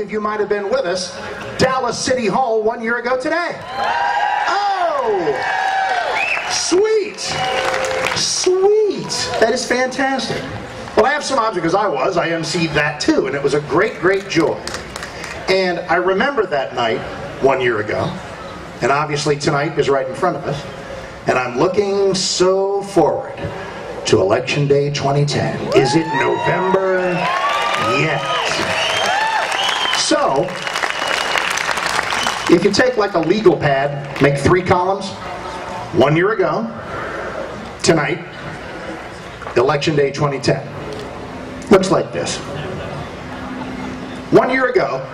of you might have been with us, Dallas City Hall 1 year ago today. Oh, sweet, sweet. That is fantastic. Well, I have some object, because I emceed that too, and it was a great, great joy. And I remember that night 1 year ago, and obviously tonight is right in front of us, and I'm looking so forward to Election Day 2010. Is it November yet? So, if you take like a legal pad, make 3 columns, 1 year ago, tonight, Election Day 2010. Looks like this. 1 year ago,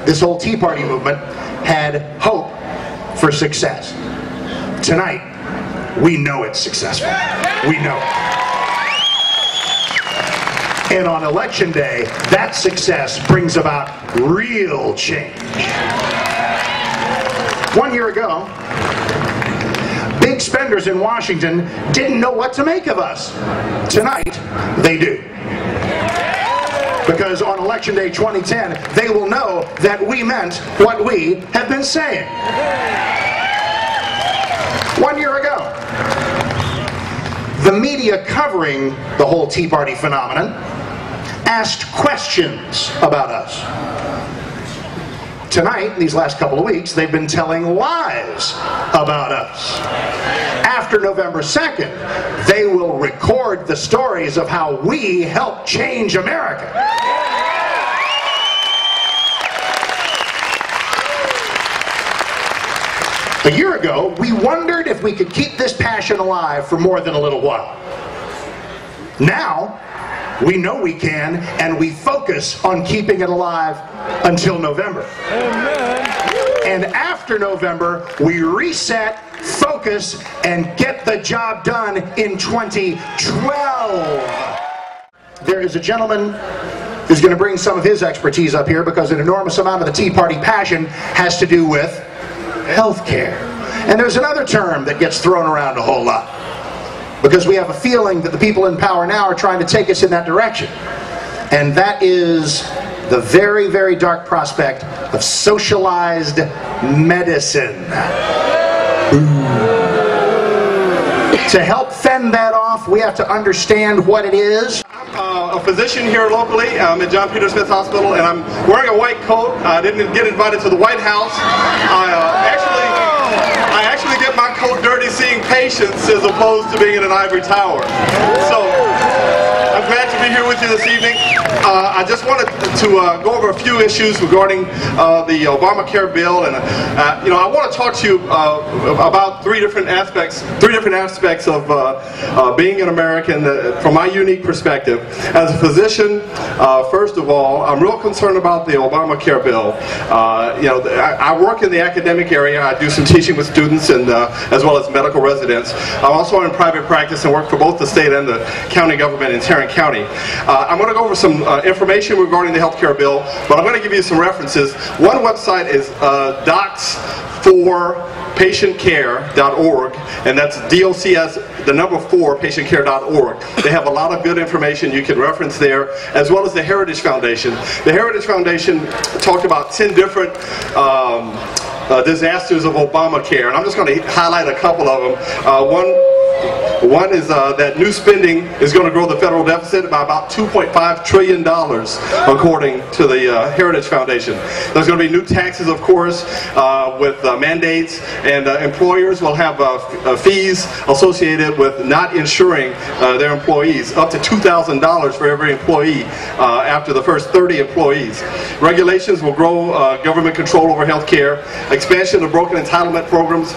this whole Tea Party movement had hope for success. Tonight, we know it's successful. We know it. And on Election Day, that success brings about real change. 1 year ago, big spenders in Washington didn't know what to make of us. Tonight, they do. Because on Election Day 2010, they will know that we meant what we have been saying. 1 year ago, the media covering the whole Tea Party phenomenon asked questions about us. Tonight, these last couple of weeks, they've been telling lies about us. After November 2nd, they will record the stories of how we helped change America. A year ago, we wondered if we could keep this passion alive for more than a little while. Now, we know we can, and we focus on keeping it alive until November. Amen. And after November, we reset, focus, and get the job done in 2012. There is a gentleman who's going to bring some of his expertise up here, because an enormous amount of the Tea Party passion has to do with health care. And there's another term that gets thrown around a whole lot, because we have a feeling that the people in power now are trying to take us in that direction. And that is the very, very dark prospect of socialized medicine. To help fend that off, we have to understand what it is. I'm a physician here locally. I'm at John Peter Smith Hospital, and I'm wearing a white coat. I didn't get invited to the White House. I actually get my coat dirty seeing patients as opposed to being in an ivory tower. So I'm glad to be here with you this evening. I just wanted to go over a few issues regarding the Obamacare bill, and I want to talk to you about three different aspects of being an American from my unique perspective. As a physician, first of all, I'm real concerned about the Obamacare bill. I work in the academic area. I do some teaching with students and as well as medical residents. I'm also in private practice and work for both the state and the county government in Tarrant County. I'm going to go over some information regarding the health care bill, but I'm going to give you some references. One website is docs4patientcare.org, and that's DOCS, the number 4, patientcare.org. They have a lot of good information you can reference there, as well as the Heritage Foundation. The Heritage Foundation talked about 10 different disasters of Obamacare, and I'm just going to highlight a couple of them. One is that new spending is going to grow the federal deficit by about $2.5 trillion, according to the Heritage Foundation. There's going to be new taxes, of course, with mandates, and employers will have fees associated with not insuring their employees, up to $2,000 for every employee after the first 30 employees. Regulations will grow government control over health care, expansion of broken entitlement programs.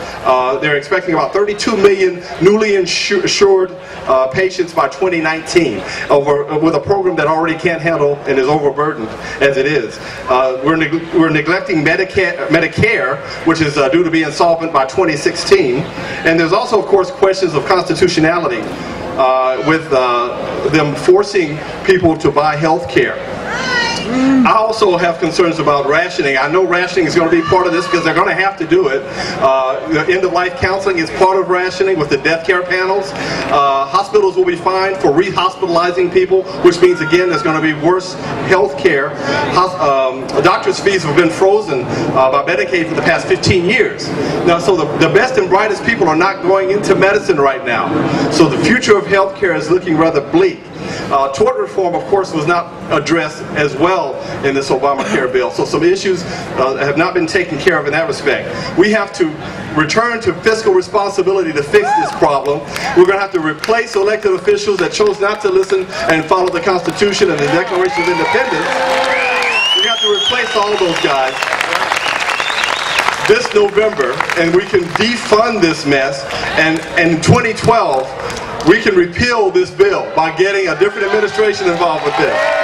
They're expecting about 32 million newly insured patients by 2019 with a program that already can't handle and is overburdened as it is. We're neglecting Medicare, which is due to be insolvent by 2016. And there's also, of course, questions of constitutionality with them forcing people to buy health care. I also have concerns about rationing. I know rationing is going to be part of this because they're going to have to do it. The end-of-life counseling is part of rationing with the death care panels. Hospitals will be fined for re-hospitalizing people, which means, again, there's going to be worse health care. Doctors' fees have been frozen by Medicaid for the past 15 years. Now, so the best and brightest people are not going into medicine right now. So the future of health care is looking rather bleak. Tort reform, of course, was not addressed as well in this Obamacare bill. So some issues have not been taken care of in that respect. We have to return to fiscal responsibility to fix this problem. We're going to have to replace elected officials that chose not to listen and follow the Constitution and the Declaration of Independence. We have to replace all those guys this November, and we can defund this mess, and in 2012 we can repeal this bill by getting a different administration involved with this.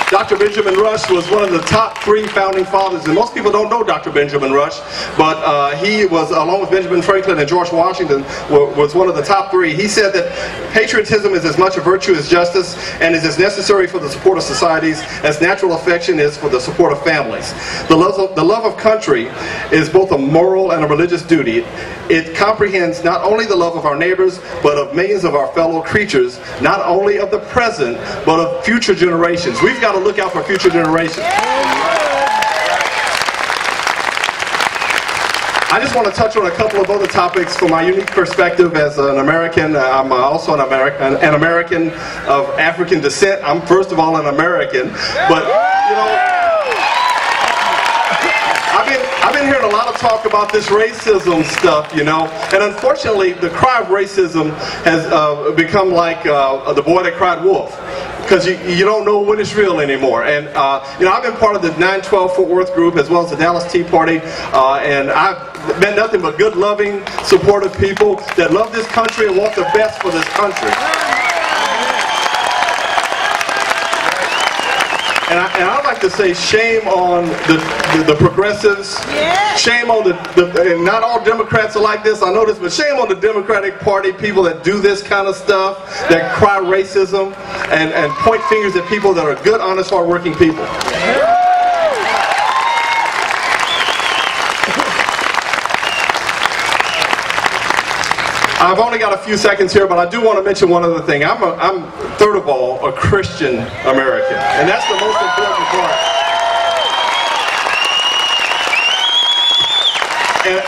Dr. Benjamin Rush was one of the top 3 founding fathers, and most people don't know Dr. Benjamin Rush, but he was, along with Benjamin Franklin and George Washington, was one of the top 3. He said that patriotism is as much a virtue as justice and is as necessary for the support of societies as natural affection is for the support of families. The love of country is both a moral and a religious duty. It comprehends not only the love of our neighbors, but of millions of our fellow creatures, not only of the present, but of future generations. We've got to look out for future generations. I just want to touch on a couple of other topics from my unique perspective as an American. I'm also an American of African descent. I'm first of all an American, but you know, I've been hearing a lot of talk about this racism stuff, you know, and unfortunately the cry of racism has become like the boy that cried wolf, because you don't know when it's real anymore. And you know, I've been part of the 9/12 Fort Worth group as well as the Dallas Tea Party, and I've met nothing but good, loving, supportive people that love this country and want the best for this country. And I'd like to say shame on the progressives. Yeah. Shame on and not all Democrats are like this, I know this, but shame on the Democratic Party, people that do this kind of stuff, that cry racism and point fingers at people that are good, honest, hardworking people. Yeah. I've only got a few seconds here, but I do want to mention one other thing. I'm third of all, a Christian American, and that's the most important part.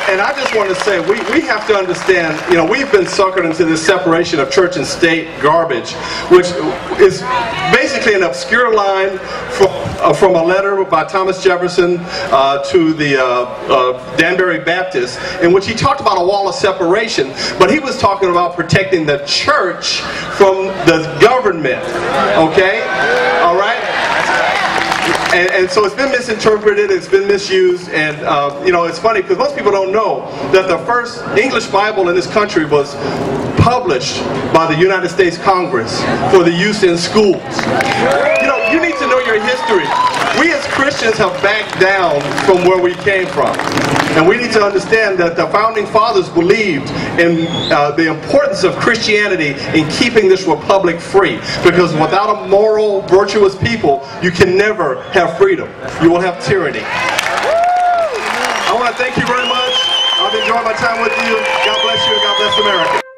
And I just want to say, we have to understand, you know, we've been suckered into this separation of church and state garbage, which is basically an obscure line from a letter by Thomas Jefferson to the Danbury Baptist, in which he talked about a wall of separation, but he was talking about protecting the church from the government, okay? All right? And so it's been misinterpreted, it's been misused, and you know, it's funny because most people don't know that the first English Bible in this country was published by the United States Congress for the use in schools. You know, you need to know your history. We as Christians have backed down from where we came from. And we need to understand that the Founding Fathers believed in the importance of Christianity in keeping this republic free. Because without a moral, virtuous people, you can never have freedom. You will have tyranny. I want to thank you very much. I've enjoyed my time with you. God bless you and God bless America.